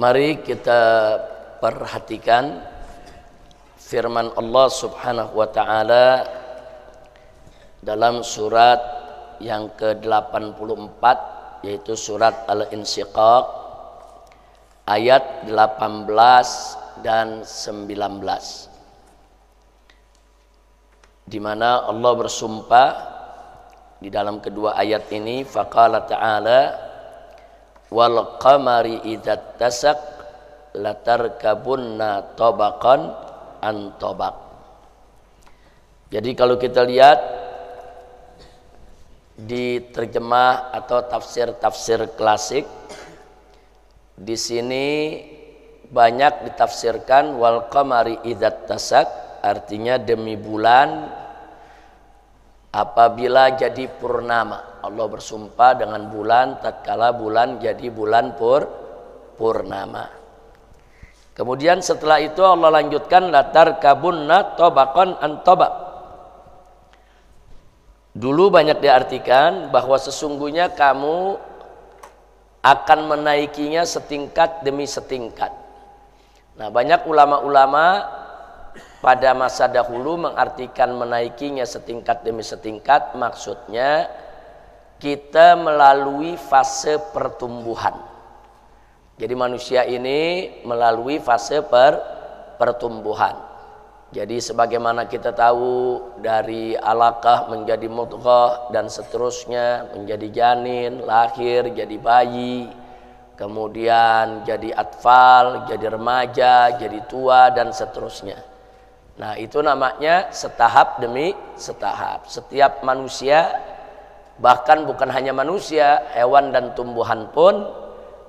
Mari kita perhatikan firman Allah Subhanahu wa taala dalam surat yang ke-84, yaitu surat Al-Insyiqaq ayat 18 dan 19, di mana Allah bersumpah di dalam kedua ayat ini, faqala ta'ala wal qamari idza tasak latarkabunna tabaqan an tabaq. Jadi kalau kita lihat di terjemah atau tafsir-tafsir klasik, di sini banyak ditafsirkan wal qamari idza tasak, artinya demi bulan apabila jadi purnama. Allah bersumpah dengan bulan tatkala bulan jadi bulan purnama. Kemudian setelah itu Allah lanjutkan latarkabunna tabaqan an tabaq. Dulu banyak diartikan bahwa sesungguhnya kamu akan menaikinya setingkat demi setingkat. Nah, banyak ulama-ulama pada masa dahulu mengartikan menaikinya setingkat demi setingkat, maksudnya kita melalui fase pertumbuhan. Jadi manusia ini melalui fase pertumbuhan. Jadi sebagaimana kita tahu dari alaqah menjadi mudghah dan seterusnya, menjadi janin, lahir, jadi bayi, kemudian jadi atfal, jadi remaja, jadi tua dan seterusnya. Nah, itu namanya setahap demi setahap. Setiap manusia, bahkan bukan hanya manusia, hewan dan tumbuhan pun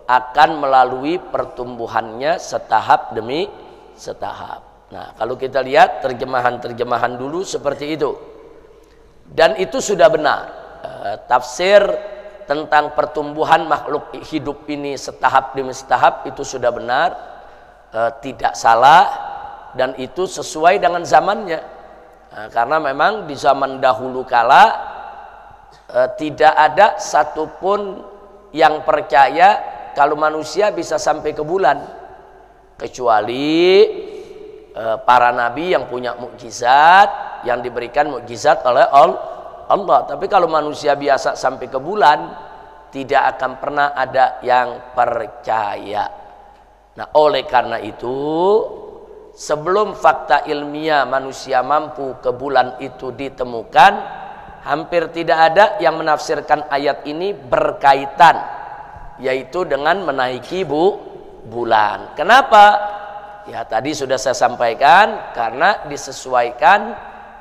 akan melalui pertumbuhannya setahap demi setahap. Nah, kalau kita lihat terjemahan-terjemahan dulu seperti itu, dan itu sudah benar. Tafsir tentang pertumbuhan makhluk hidup ini setahap demi setahap itu sudah benar, tidak salah, dan itu sesuai dengan zamannya. Nah, karena memang di zaman dahulu kala tidak ada satupun yang percaya kalau manusia bisa sampai ke bulan, kecuali para nabi yang punya mukjizat, yang diberikan mukjizat oleh Allah. Tapi kalau manusia biasa sampai ke bulan, tidak akan pernah ada yang percaya. Nah, oleh karena itu, sebelum fakta ilmiah manusia mampu ke bulan itu ditemukan, hampir tidak ada yang menafsirkan ayat ini berkaitan, yaitu dengan menaiki bulan. Kenapa? Ya, tadi sudah saya sampaikan, karena disesuaikan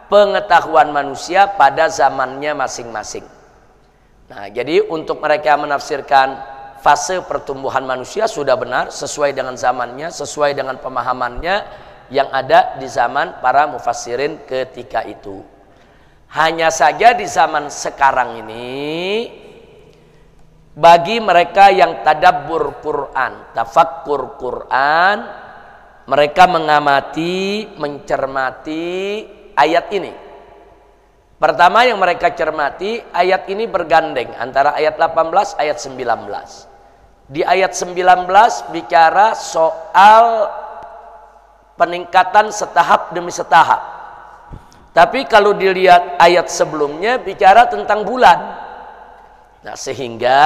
pengetahuan manusia pada zamannya masing-masing. Nah, jadi untuk mereka menafsirkan fase pertumbuhan manusia sudah benar, sesuai dengan zamannya, sesuai dengan pemahamannya yang ada di zaman para mufassirin ketika itu. Hanya saja di zaman sekarang ini, bagi mereka yang tadabbur Quran, tafakkur Quran, mereka mengamati, mencermati ayat ini. Pertama yang mereka cermati, ayat ini bergandeng antara ayat 18 ayat 19. Di ayat 19 bicara soal peningkatan setahap demi setahap. Tapi kalau dilihat ayat sebelumnya bicara tentang bulan. Nah, sehingga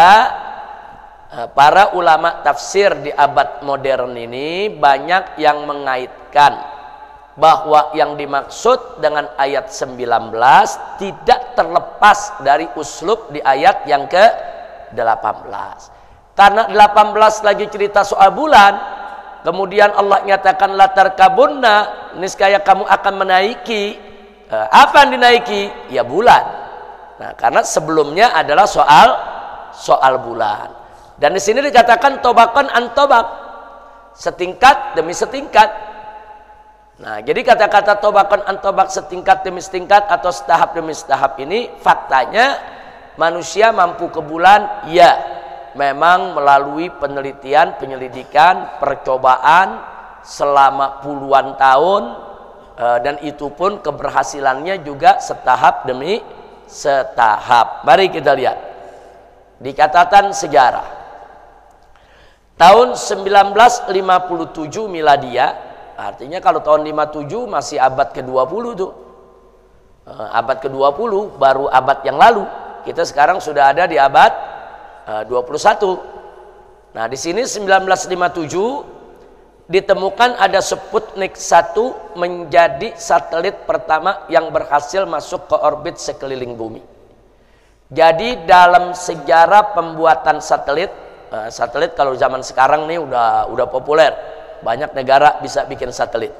para ulama tafsir di abad modern ini banyak yang mengaitkan bahwa yang dimaksud dengan ayat 19 tidak terlepas dari uslub di ayat yang ke-18. Karena 18 lagi cerita soal bulan, kemudian Allah nyatakan latarkabunna, niscaya kamu akan menaiki. Apa yang dinaiki? Ya bulan. Nah, karena sebelumnya adalah soal bulan. Dan di sini dikatakan tobakan an tobak, setingkat demi setingkat. Nah, jadi kata-kata tobakan an tobak, setingkat demi setingkat atau setahap demi setahap ini, faktanya manusia mampu ke bulan, ya, memang melalui penelitian, penyelidikan, percobaan selama puluhan tahun, dan itu pun keberhasilannya juga setahap demi setahap. Mari kita lihat di catatan sejarah. Tahun 1957 Miladia, artinya kalau tahun 57 masih abad ke-20 tuh. Abad ke-20 baru abad yang lalu. Kita sekarang sudah ada di abad 21. Nah, di sini 1957 ditemukan ada Sputnik 1 menjadi satelit pertama yang berhasil masuk ke orbit sekeliling bumi. Jadi dalam sejarah pembuatan satelit, satelit kalau zaman sekarang nih udah populer, banyak negara bisa bikin satelit.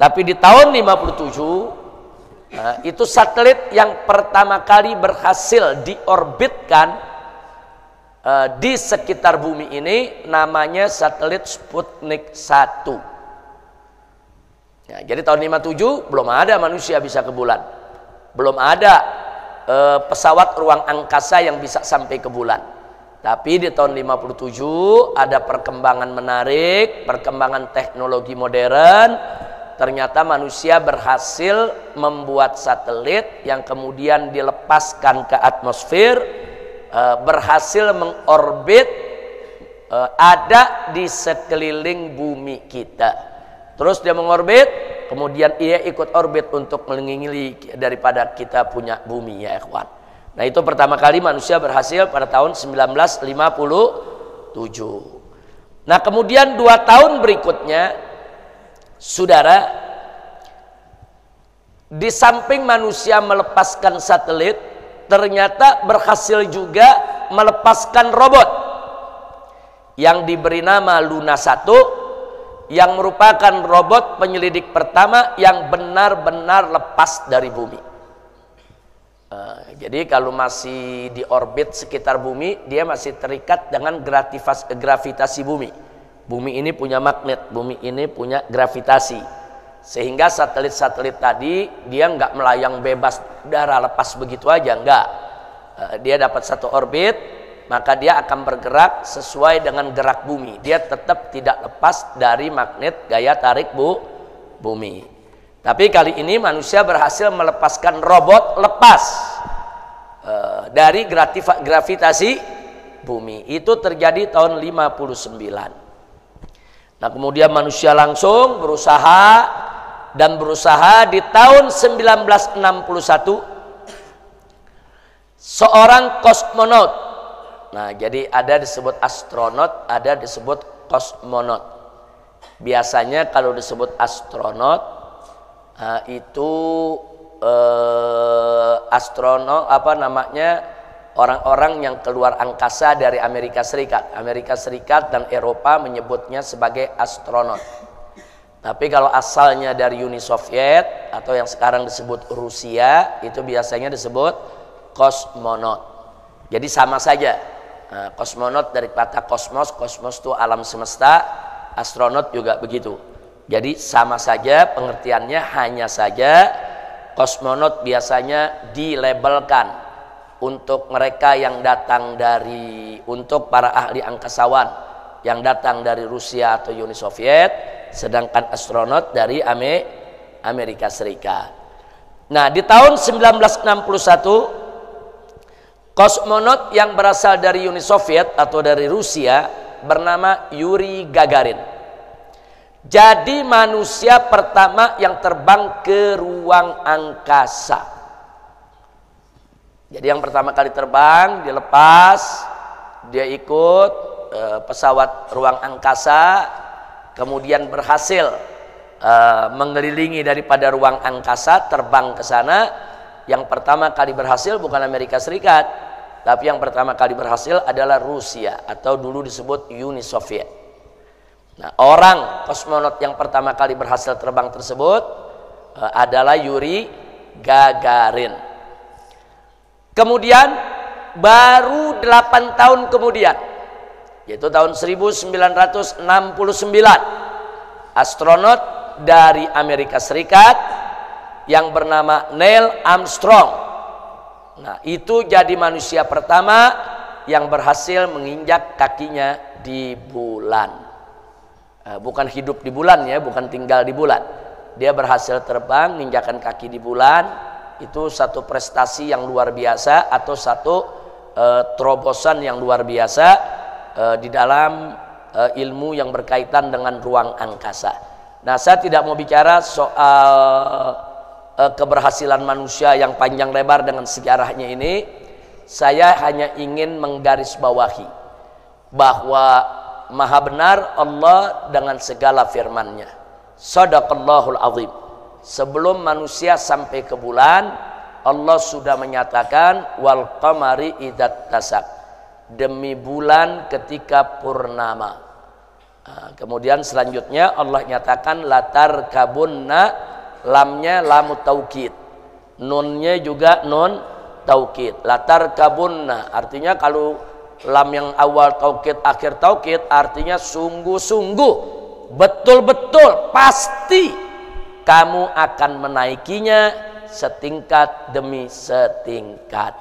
Tapi di tahun 57 itu satelit yang pertama kali berhasil diorbitkan di sekitar bumi ini namanya satelit Sputnik 1. Ya, jadi tahun 57 belum ada manusia bisa ke bulan, belum ada pesawat ruang angkasa yang bisa sampai ke bulan. Tapi di tahun 57 ada perkembangan menarik, perkembangan teknologi modern. Ternyata manusia berhasil membuat satelit yang kemudian dilepaskan ke atmosfer, berhasil mengorbit, ada di sekeliling bumi kita. Terus dia mengorbit, kemudian ia ikut orbit untuk mengelilingi daripada kita punya bumi, ya ikhwan. Nah, itu pertama kali manusia berhasil pada tahun 1957. Nah, kemudian 2 tahun berikutnya, saudara, di samping manusia melepaskan satelit, ternyata berhasil juga melepaskan robot yang diberi nama Luna 1, yang merupakan robot penyelidik pertama yang benar-benar lepas dari bumi. Jadi kalau masih di orbit sekitar bumi, dia masih terikat dengan gravitasi bumi. Bumi ini punya magnet, bumi ini punya gravitasi. Sehingga satelit-satelit tadi dia nggak melayang bebas udara lepas begitu aja, enggak. Dia dapat satu orbit, maka dia akan bergerak sesuai dengan gerak bumi. Dia tetap tidak lepas dari magnet gaya tarik bumi. Tapi kali ini manusia berhasil melepaskan robot lepas dari gravitasi bumi. Itu terjadi tahun 59. Nah, kemudian manusia langsung berusaha di tahun 1961 seorang kosmonaut. Nah, jadi ada disebut astronot, ada disebut kosmonaut. Biasanya kalau disebut astronot itu astronot orang-orang yang keluar angkasa dari Amerika Serikat. Amerika Serikat dan Eropa menyebutnya sebagai astronot. Tapi kalau asalnya dari Uni Soviet atau yang sekarang disebut Rusia, itu biasanya disebut kosmonot. Jadi sama saja. Kosmonot dari kata kosmos, kosmos itu alam semesta, astronot juga begitu. Jadi sama saja pengertiannya, hanya saja kosmonot biasanya dilabelkan untuk mereka yang datang untuk para ahli angkasawan yang datang dari Rusia atau Uni Soviet, sedangkan astronot dari Amerika Serikat. Nah, di tahun 1961 kosmonot yang berasal dari Uni Soviet atau dari Rusia bernama Yuri Gagarin. Jadi manusia pertama yang terbang ke ruang angkasa. Jadi yang pertama kali terbang, dilepas, dia ikut pesawat ruang angkasa, kemudian berhasil mengelilingi daripada ruang angkasa, terbang ke sana. Yang pertama kali berhasil bukan Amerika Serikat, tapi yang pertama kali berhasil adalah Rusia atau dulu disebut Uni Soviet. Nah, orang kosmonot yang pertama kali berhasil terbang tersebut adalah Yuri Gagarin. Kemudian baru 8 tahun kemudian, yaitu tahun 1969, astronot dari Amerika Serikat yang bernama Neil Armstrong. Nah, itu jadi manusia pertama yang berhasil menginjak kakinya di bulan. Bukan hidup di bulan ya, bukan tinggal di bulan. Dia berhasil terbang, menginjakkan kaki di bulan. Itu satu prestasi yang luar biasa atau satu terobosan yang luar biasa di dalam ilmu yang berkaitan dengan ruang angkasa. Nah, saya tidak mau bicara soal keberhasilan manusia yang panjang lebar dengan sejarahnya ini. Saya hanya ingin menggarisbawahi bahwa maha benar Allah dengan segala firman-Nya. Shadaqallahul azim. Sebelum manusia sampai ke bulan, Allah sudah menyatakan wal qamari idzat tasak, demi bulan ketika purnama. Nah, kemudian selanjutnya Allah nyatakan latar kabunna, lamnya lamu taukid, nunnya juga nun taukid. Latar kabunna artinya kalau lam yang awal taukid akhir taukid artinya sungguh-sungguh, betul-betul, pasti kamu akan menaikinya setingkat demi setingkat.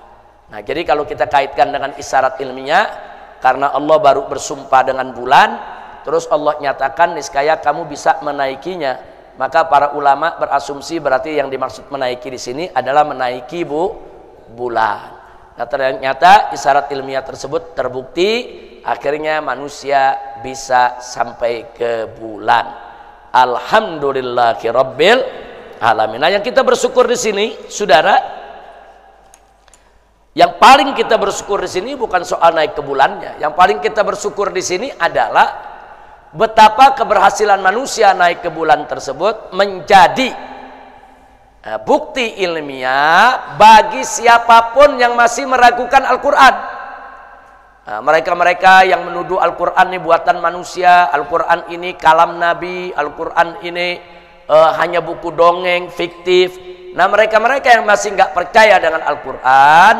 Nah, jadi kalau kita kaitkan dengan isyarat ilmiah, karena Allah baru bersumpah dengan bulan, terus Allah nyatakan niscaya kamu bisa menaikinya, maka para ulama berasumsi berarti yang dimaksud menaiki di sini adalah menaiki bulan. Nah, ternyata isyarat ilmiah tersebut terbukti, akhirnya manusia bisa sampai ke bulan. Alhamdulillahi rabbil alamin. Nah, yang kita bersyukur di sini, saudara, yang paling kita bersyukur di sini bukan soal naik ke bulannya. Yang paling kita bersyukur di sini adalah betapa keberhasilan manusia naik ke bulan tersebut menjadi bukti ilmiah bagi siapapun yang masih meragukan Al-Quran. Nah, mereka-mereka yang menuduh Al-Quran ini buatan manusia, Al-Quran ini kalam Nabi, Al-Quran ini hanya buku dongeng, fiktif. Nah, mereka-mereka yang masih nggak percaya dengan Al-Quran,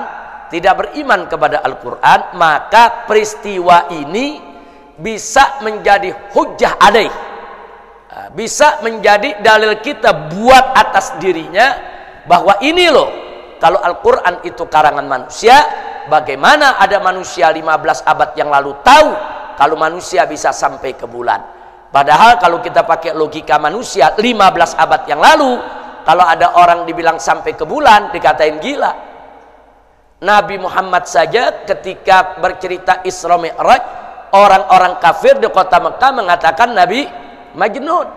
tidak beriman kepada Al-Quran, maka peristiwa ini bisa menjadi hujjah alaih, bisa menjadi dalil kita buat atas dirinya bahwa ini loh, kalau Al-Quran itu karangan manusia, bagaimana ada manusia 15 abad yang lalu tahu kalau manusia bisa sampai ke bulan. Padahal kalau kita pakai logika manusia 15 abad yang lalu, kalau ada orang dibilang sampai ke bulan dikatain gila. Nabi Muhammad saja ketika bercerita Isra Mi'raj, orang-orang kafir di kota Mekah mengatakan Nabi Majnun.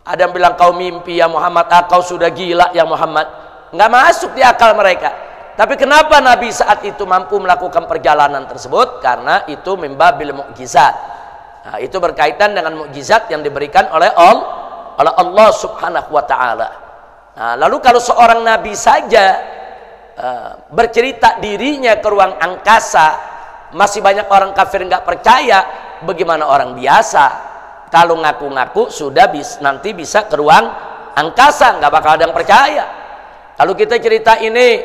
Ada yang bilang kau mimpi ya Muhammad, kau sudah gila ya Muhammad. Nggak masuk di akal mereka. Tapi kenapa Nabi saat itu mampu melakukan perjalanan tersebut? Karena itu mimbabil mukjizat. Nah, itu berkaitan dengan mukjizat yang diberikan oleh Allah Subhanahu wa taala. Nah, lalu kalau seorang nabi saja bercerita dirinya ke ruang angkasa, masih banyak orang kafir nggak percaya, bagaimana orang biasa kalau ngaku-ngaku sudah nanti bisa ke ruang angkasa, nggak bakal ada yang percaya. Kalau kita cerita ini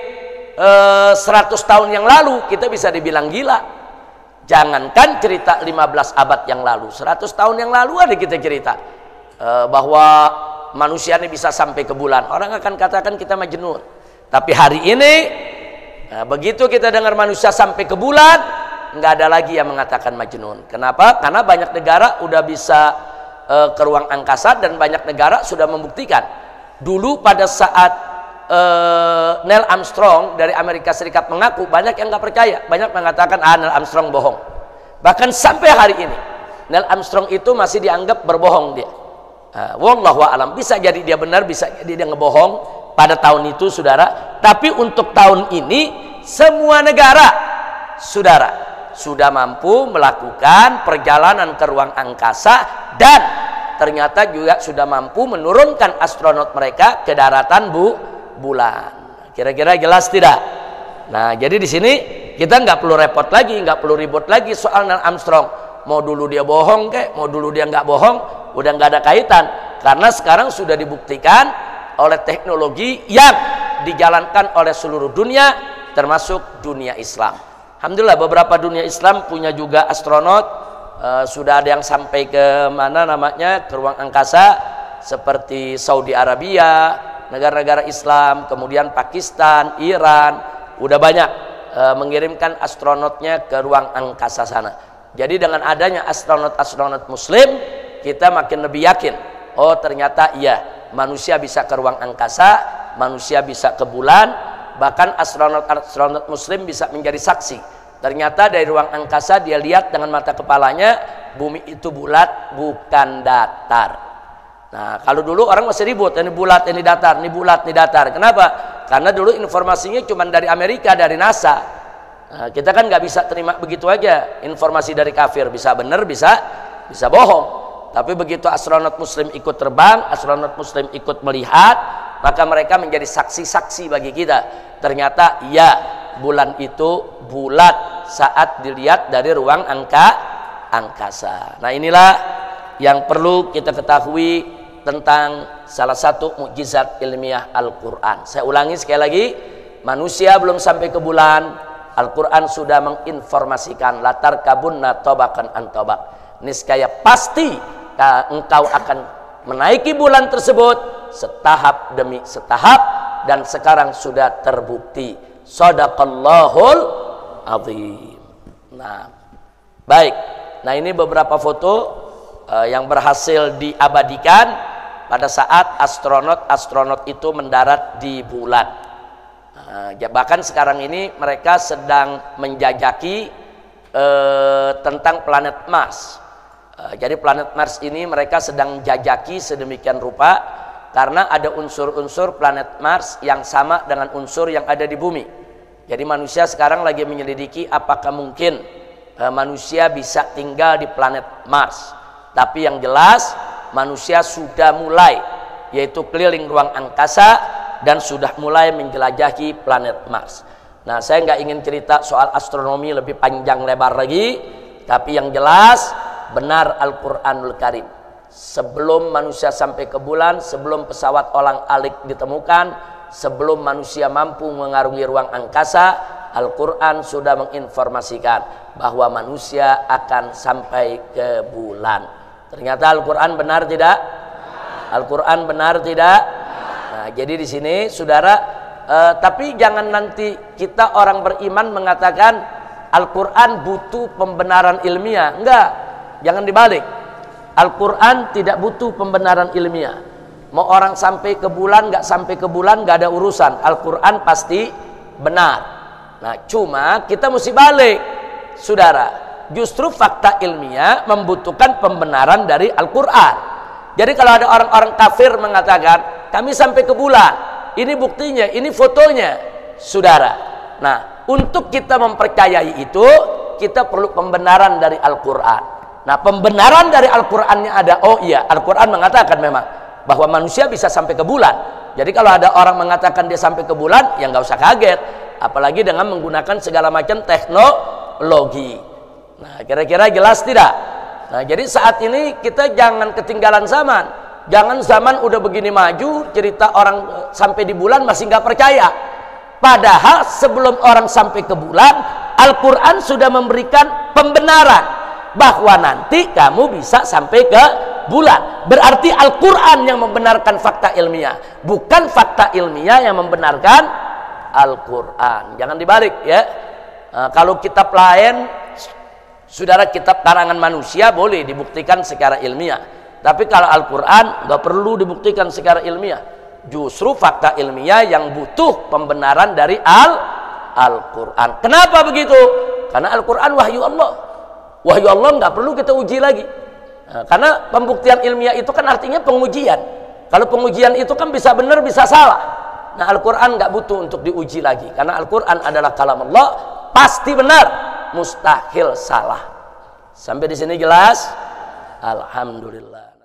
100 tahun yang lalu, kita bisa dibilang gila. Jangankan cerita 15 abad yang lalu, 100 tahun yang lalu ada kita cerita bahwa manusia ini bisa sampai ke bulan, orang akan katakan kita majnun. Tapi hari ini begitu kita dengar manusia sampai ke bulan, nggak ada lagi yang mengatakan majnun. Kenapa? Karena banyak negara udah bisa ke ruang angkasa dan banyak negara sudah membuktikan. Dulu pada saat Neil Armstrong dari Amerika Serikat mengaku, banyak yang nggak percaya, banyak mengatakan Neil Armstrong bohong. Bahkan sampai hari ini Neil Armstrong itu masih dianggap berbohong dia. Wallahu a'lam, bisa jadi dia benar, bisa jadi dia ngebohong pada tahun itu, saudara. Tapi untuk tahun ini semua negara, saudara, sudah mampu melakukan perjalanan ke ruang angkasa dan ternyata juga sudah mampu menurunkan astronot mereka ke daratan bulan. Kira-kira jelas tidak? Nah, jadi di sini kita nggak perlu repot lagi, nggak perlu ribut lagi soal Neil Armstrong. Mau dulu dia bohong kek, mau dulu dia nggak bohong, udah nggak ada kaitan. Karena sekarang sudah dibuktikan oleh teknologi yang dijalankan oleh seluruh dunia, termasuk dunia Islam. Alhamdulillah beberapa dunia Islam punya juga astronot. Sudah ada yang sampai ke mana namanya, ke ruang angkasa, seperti Saudi Arabia, negara-negara Islam, kemudian Pakistan, Iran, udah banyak mengirimkan astronotnya ke ruang angkasa sana. Jadi dengan adanya astronot-astronot muslim, kita makin lebih yakin, oh ternyata iya, manusia bisa ke ruang angkasa, manusia bisa ke bulan, bahkan astronot-astronot muslim bisa menjadi saksi Ternyata dari ruang angkasa dia lihat dengan mata kepalanya, bumi itu bulat, bukan datar. Nah, kalau dulu orang masih ribut, ini bulat, ini datar, ini bulat, ini datar. Kenapa? Karena dulu informasinya cuma dari Amerika, dari NASA. Nah, kita kan nggak bisa terima begitu aja informasi dari kafir, bisa benar, bisa bohong. Tapi begitu astronot muslim ikut terbang, astronot muslim ikut melihat, maka mereka menjadi saksi-saksi bagi kita. Ternyata ya, bulan itu bulat saat dilihat dari ruang angkasa. Nah, inilah yang perlu kita ketahui tentang salah satu mukjizat ilmiah Al-Quran. Saya ulangi sekali lagi, manusia belum sampai ke bulan, Al-Quran sudah menginformasikan latar kabunna tobakan antobak. Niscaya pasti engkau akan menaiki bulan tersebut setahap demi setahap, dan sekarang sudah terbukti. Shadaqallahul azim. Nah, baik. Nah, ini beberapa foto yang berhasil diabadikan pada saat astronot itu mendarat di bulan. Bahkan sekarang ini mereka sedang menjajaki tentang planet Mars. Jadi planet Mars ini mereka sedang jajaki sedemikian rupa karena ada unsur-unsur planet Mars yang sama dengan unsur yang ada di bumi. Jadi manusia sekarang lagi menyelidiki apakah mungkin manusia bisa tinggal di planet Mars. Tapi yang jelas manusia sudah mulai, yaitu keliling ruang angkasa dan sudah mulai menjelajahi planet Mars. Nah, saya nggak ingin cerita soal astronomi lebih panjang lebar lagi, tapi yang jelas benar Al-Quranul Karim. Sebelum manusia sampai ke bulan, sebelum pesawat olang-alik ditemukan, sebelum manusia mampu mengarungi ruang angkasa, Al-Quran sudah menginformasikan bahwa manusia akan sampai ke bulan. Ternyata Al-Quran benar tidak? Al-Quran benar tidak? Nah, jadi di sini saudara, tapi jangan nanti kita orang beriman mengatakan Al-Quran butuh pembenaran ilmiah. Enggak, jangan dibalik. Al-Quran tidak butuh pembenaran ilmiah. Mau orang sampai ke bulan, nggak sampai ke bulan, nggak ada urusan. Al-Quran pasti benar. Nah, cuma kita mesti balik, saudara. Justru fakta ilmiah membutuhkan pembenaran dari Al-Quran. Jadi kalau ada orang-orang kafir mengatakan kami sampai ke bulan, ini buktinya, ini fotonya, saudara. Nah, untuk kita mempercayai itu, kita perlu pembenaran dari Al-Quran. Nah, pembenaran dari Al-Qurannya ada. Oh iya, Al-Quran mengatakan memang bahwa manusia bisa sampai ke bulan. Jadi kalau ada orang mengatakan dia sampai ke bulan, ya nggak usah kaget. Apalagi dengan menggunakan segala macam teknologi. Nah, kira-kira jelas tidak? Nah, jadi saat ini kita jangan ketinggalan zaman. Jangan zaman udah begini maju, cerita orang sampai di bulan masih nggak percaya. Padahal sebelum orang sampai ke bulan, Al-Quran sudah memberikan pembenaran bahwa nanti kamu bisa sampai ke bulan. Berarti Al-Quran yang membenarkan fakta ilmiah, bukan fakta ilmiah yang membenarkan Al-Quran. Jangan dibalik ya. Nah, kalau kitab lain, saudara, kitab karangan manusia boleh dibuktikan secara ilmiah. Tapi kalau Al-Quran nggak perlu dibuktikan secara ilmiah. Justru fakta ilmiah yang butuh pembenaran dari Al-Quran. Kenapa begitu? Karena Al-Quran wahyu Allah. Wahyu Allah nggak perlu kita uji lagi. Nah, karena pembuktian ilmiah itu kan artinya pengujian. Kalau pengujian itu kan bisa benar bisa salah. Nah, Al-Quran nggak butuh untuk diuji lagi. Karena Al-Quran adalah kalam Allah, pasti benar, mustahil salah. Sampai di sini jelas? Alhamdulillah.